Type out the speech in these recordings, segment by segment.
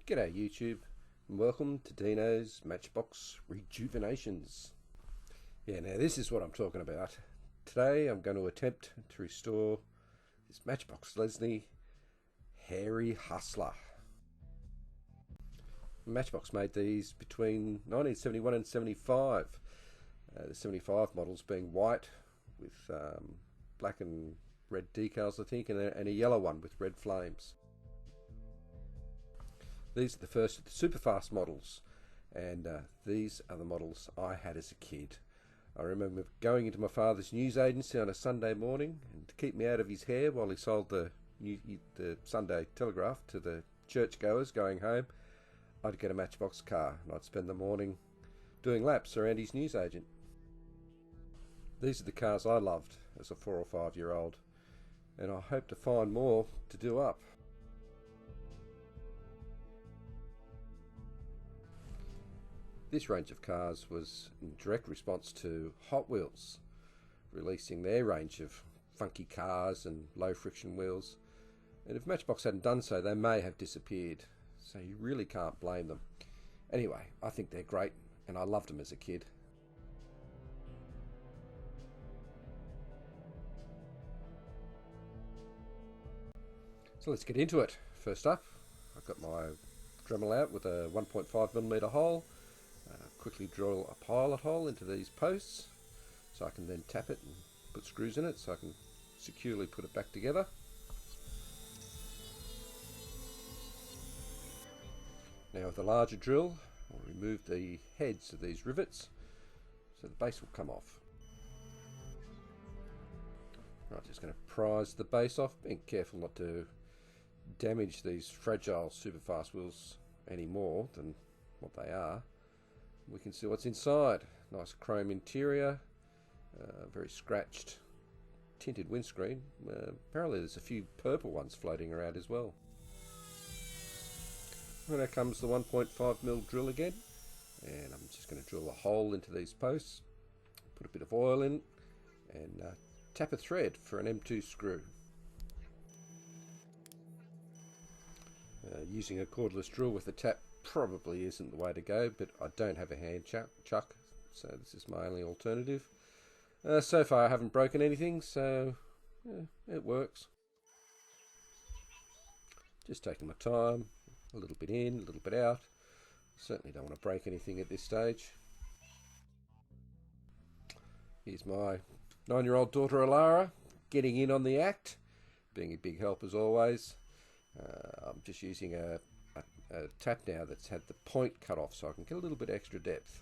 G'day YouTube, and welcome to Dino's Matchbox Rejuvenations. Now this is what I'm talking about. Today I'm going to attempt to restore this Matchbox Lesney Hairy Hustler. Matchbox made these between 1971 and 75. The 75 models being white with black and red decals, I think, and a yellow one with red flames. These are the first of the Superfast models, and these are the models I had as a kid. I remember going into my father's news agency on a Sunday morning, and to keep me out of his hair while he sold the Sunday Telegraph to the churchgoers going home, I'd get a Matchbox car and I'd spend the morning doing laps around his news agent. These are the cars I loved as a 4 or 5 year old, and I hope to find more to do up. This range of cars was in direct response to Hot Wheels releasing their range of funky cars and low friction wheels, and if Matchbox hadn't done so, they may have disappeared, so you really can't blame them. Anyway, I think they're great and I loved them as a kid. So let's get into it. First up, I've got my Dremel out with a 1.5mm hole. Quickly drill a pilot hole into these posts so I can then tap it and put screws in it so I can securely put it back together. Now with a larger drill, I'll remove the heads of these rivets so the base will come off. Right, just going to prise the base off, being careful not to damage these fragile Superfast wheels any more than what they are. We can see what's inside. Nice chrome interior, very scratched tinted windscreen. Apparently there's a few purple ones floating around as well. And there comes the 1.5mm drill again, and I'm just going to drill a hole into these posts, put a bit of oil in, and tap a thread for an M2 screw. Using a cordless drill with a tap probably isn't the way to go, but I don't have a hand chuck, so this is my only alternative. So far I haven't broken anything, so yeah, it works. Just taking my time, a little bit in, a little bit out. Certainly don't want to break anything at this stage. Here's my 9-year-old daughter Alara getting in on the act, being a big help as always. I'm just using a tap now that's had the point cut off so I can get a little bit extra depth.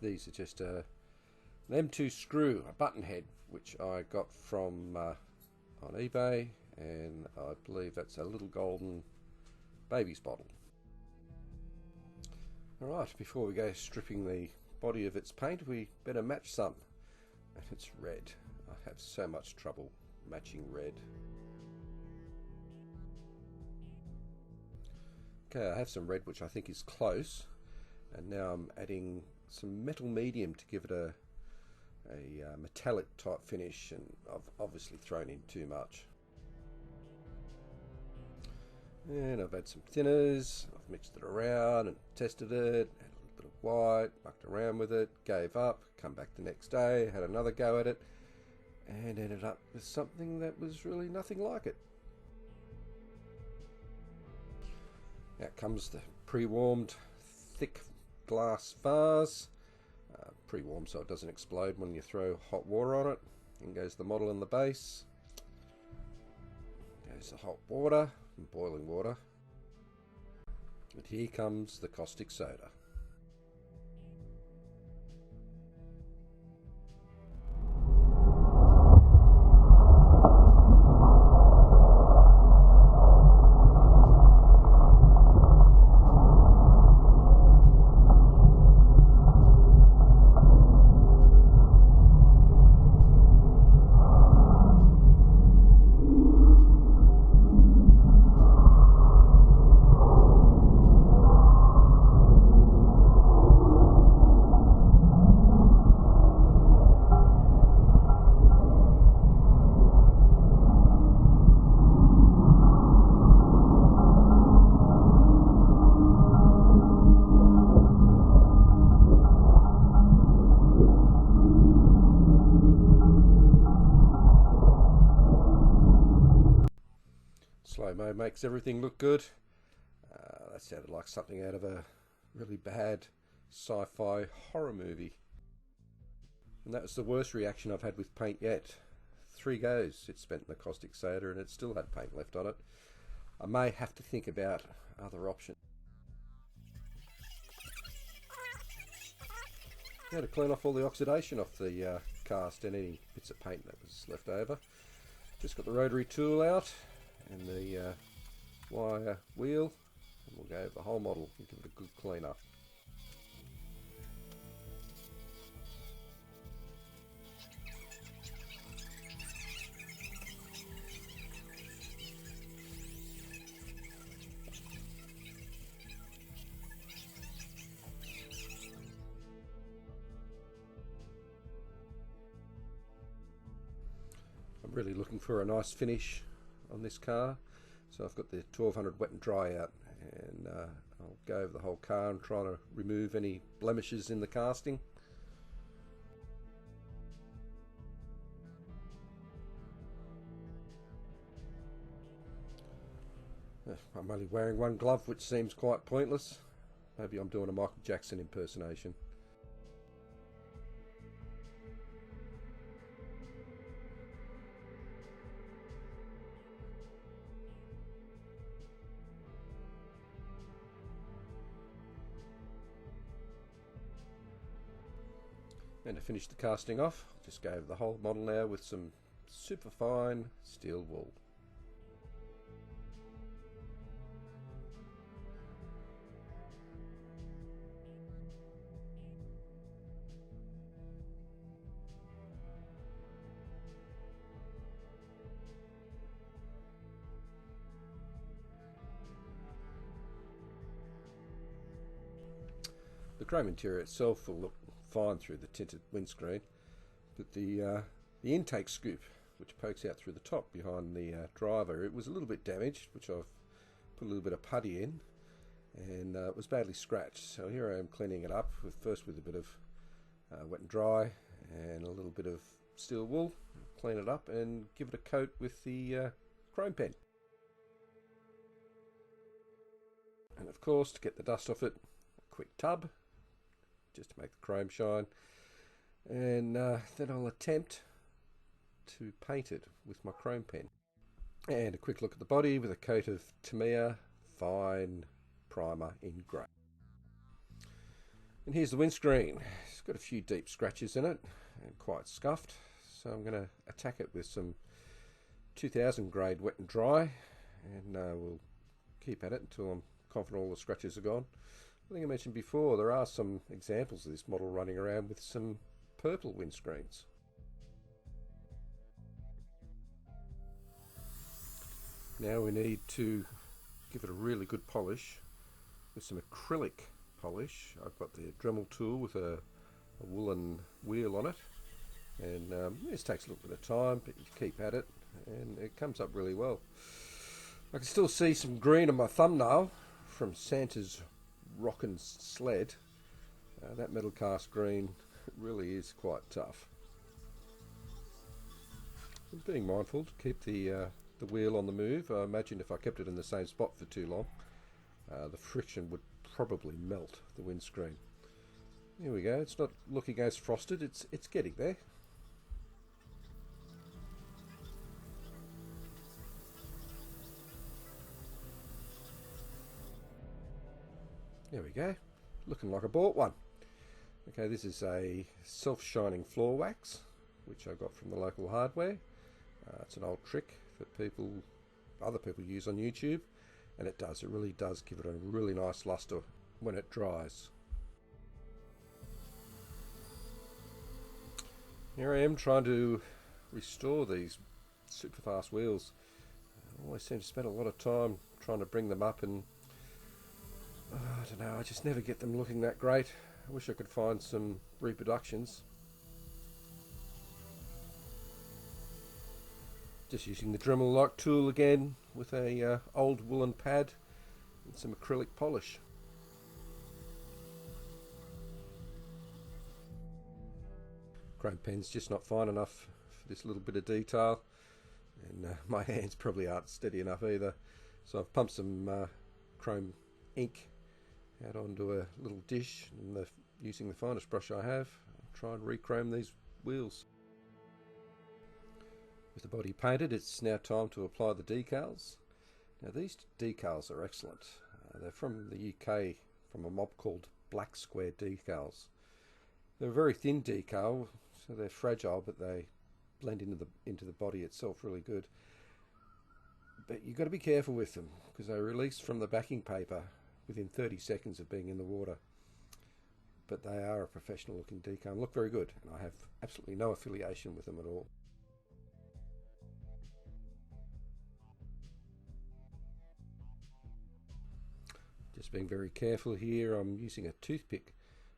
These are just an M2 screw, a button head, which I got from on eBay, and I believe that's a little golden baby's bottle. Alright, before we go stripping the body of its paint, we better match some, and it's red. I have so much trouble matching red. Okay, I have some red which I think is close, and now I'm adding some metal medium to give it a metallic type finish, and I've obviously thrown in too much. And I've had some thinners, I've mixed it around and tested it, had a little bit of white, mucked around with it, gave up, come back the next day, had another go at it, and ended up with something that was really nothing like it. Out comes the pre-warmed thick glass vase, pre-warmed so it doesn't explode when you throw hot water on it. In goes the model in the base, goes the hot water and boiling water, and here comes the caustic soda. slow-mo makes everything look good. That sounded like something out of a really bad sci-fi horror movie. And that was the worst reaction I've had with paint yet. 3 goes it spent in the caustic soda and it still had paint left on it. I may have to think about other options. Now to clean off all the oxidation off the cast and any bits of paint that was left over. Just got the rotary tool out and the wire wheel, and we'll go over the whole model and give it a good clean up. I'm really looking for a nice finish on this car, so I've got the 1200 wet and dry out, and I'll go over the whole car and try to remove any blemishes in the casting. I'm only wearing one glove, which seems quite pointless. Maybe I'm doing a Michael Jackson impersonation. And to finish the casting off, I'll just go over the whole model now with some super fine steel wool. The chrome interior itself will look fine through the tinted windscreen, but the intake scoop, which pokes out through the top behind the driver, it was a little bit damaged, which I've put a little bit of putty in, and it was badly scratched. So here I am cleaning it up, first with a bit of wet and dry and a little bit of steel wool. Clean it up and give it a coat with the chrome pen. And of course, to get the dust off it, a quick tub, just to make the chrome shine, and then I'll attempt to paint it with my chrome pen. And a quick look at the body with a coat of Tamiya Fine Primer in grey. And here's the windscreen. It's got a few deep scratches in it and quite scuffed, so I'm going to attack it with some 2000 grade wet and dry, and we'll keep at it until I'm confident all the scratches are gone. I think I mentioned before, there are some examples of this model running around with some purple windscreens. Now we need to give it a really good polish with some acrylic polish. I've got the Dremel tool with a woolen wheel on it, and this takes a little bit of time, but you keep at it and it comes up really well. I can still see some green on my thumbnail from Santa's Rockin' Sled. That metal cast green really is quite tough. I'm being mindful to keep the wheel on the move. I imagine if I kept it in the same spot for too long, the friction would probably melt the windscreen. Here we go. It's not looking as frosted. It's getting there. There we go, looking like I bought one. Okay, this is a self-shining floor wax, which I got from the local hardware. It's an old trick that other people use on YouTube, and it really does give it a really nice luster when it dries. Here I am trying to restore these super fast wheels. I always seem to spend a lot of time trying to bring them up, and I don't know, I just never get them looking that great. I wish I could find some reproductions. Just using the Dremel lock tool again with a old woolen pad and some acrylic polish. Chrome pen's just not fine enough for this little bit of detail, and my hands probably aren't steady enough either. So I've pumped some chrome ink out onto a little dish, and using the finest brush I have, I'll try and rechrome these wheels. With the body painted, it's now time to apply the decals. Now these decals are excellent. They're from the UK, from a mob called Black Square Decals. They're a very thin decal, so they're fragile, but they blend into the body itself really good. But you've got to be careful with them, because they release from the backing paper within 30 seconds of being in the water. But they are a professional looking decal and look very good, and I have absolutely no affiliation with them at all. Just being very careful here, I'm using a toothpick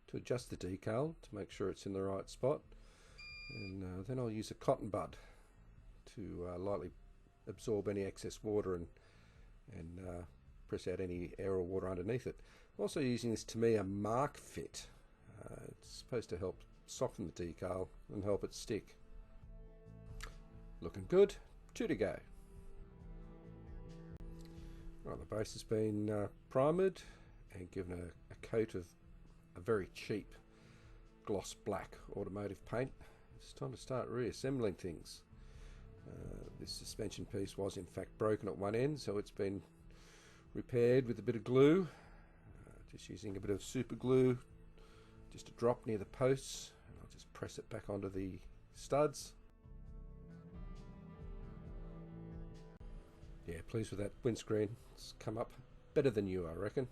to adjust the decal to make sure it's in the right spot, and then I'll use a cotton bud to lightly absorb any excess water and press out any air or water underneath it. I'm also using this Tamiya Mark Fit. It's supposed to help soften the decal and help it stick. Looking good, 2 to go. Right, the base has been primered and given a coat of a very cheap gloss black automotive paint. It's time to start reassembling things. This suspension piece was in fact broken at one end, so it's been repaired with a bit of glue. Just using a bit of super glue, just a drop near the posts, and I'll just press it back onto the studs. Yeah, pleased with that windscreen. It's come up better than you, I reckon.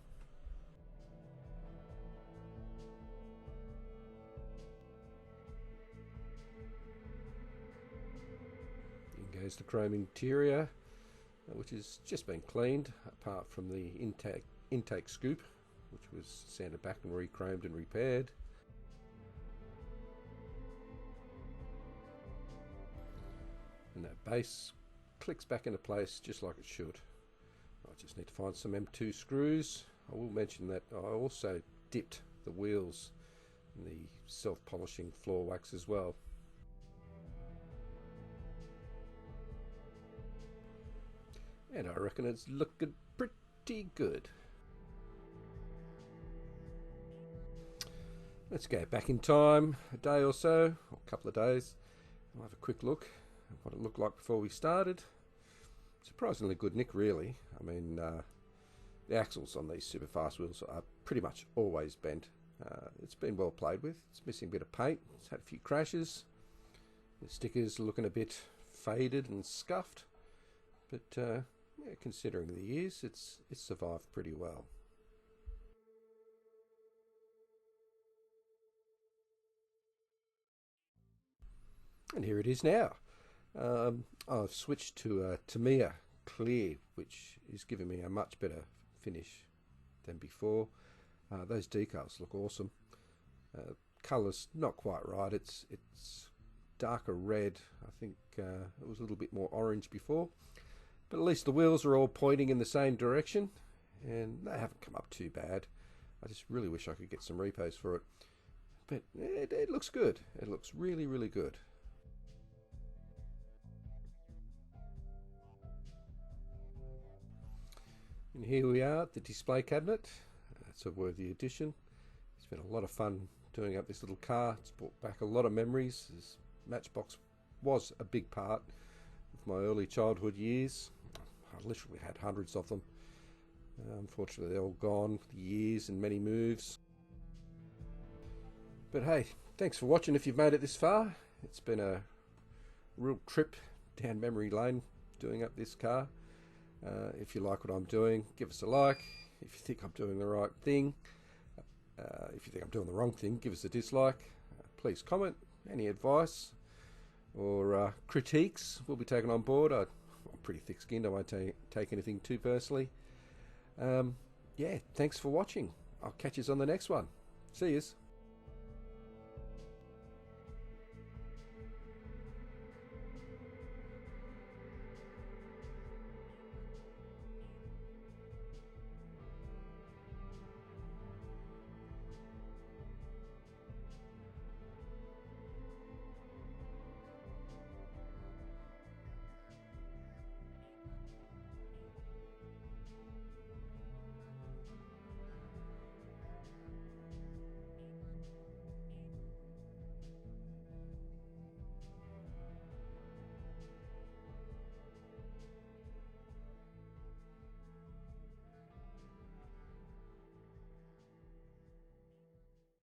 In goes the chrome interior, which has just been cleaned, apart from the intake scoop, which was sanded back and re-chromed and repaired. And that base clicks back into place just like it should. I just need to find some M2 screws. I will mention that I also dipped the wheels in the self-polishing floor wax as well. And I reckon it's looking pretty good. Let's go back in time a day or so, or a couple of days. I'll have a quick look at what it looked like before we started. Surprisingly good nick, really. I mean, the axles on these super fast wheels are pretty much always bent. It's been well played with. It's missing a bit of paint. It's had a few crashes. The stickers are looking a bit faded and scuffed, but yeah, considering the years, it's survived pretty well. And here it is now. I've switched to a Tamiya Clear, which is giving me a much better finish than before. Those decals look awesome. Colour's not quite right. It's darker red. I think it was a little bit more orange before. But at least the wheels are all pointing in the same direction, and they haven't come up too bad. I just really wish I could get some repos for it. But it looks good. It looks really, really good. And here we are at the display cabinet. It's a worthy addition. It's been a lot of fun doing up this little car. It's brought back a lot of memories. This Matchbox was a big part of my early childhood years. I literally had hundreds of them. Unfortunately, they're all gone for the years and many moves. But hey, thanks for watching if you've made it this far. It's been a real trip down memory lane doing up this car. If you like what I'm doing, give us a like. If you think I'm doing the right thing, if you think I'm doing the wrong thing, give us a dislike. Please comment. Any advice or critiques will be taken on board. I'm pretty thick-skinned. I won't take anything too personally. Yeah, thanks for watching. I'll catch you on the next one. See yous.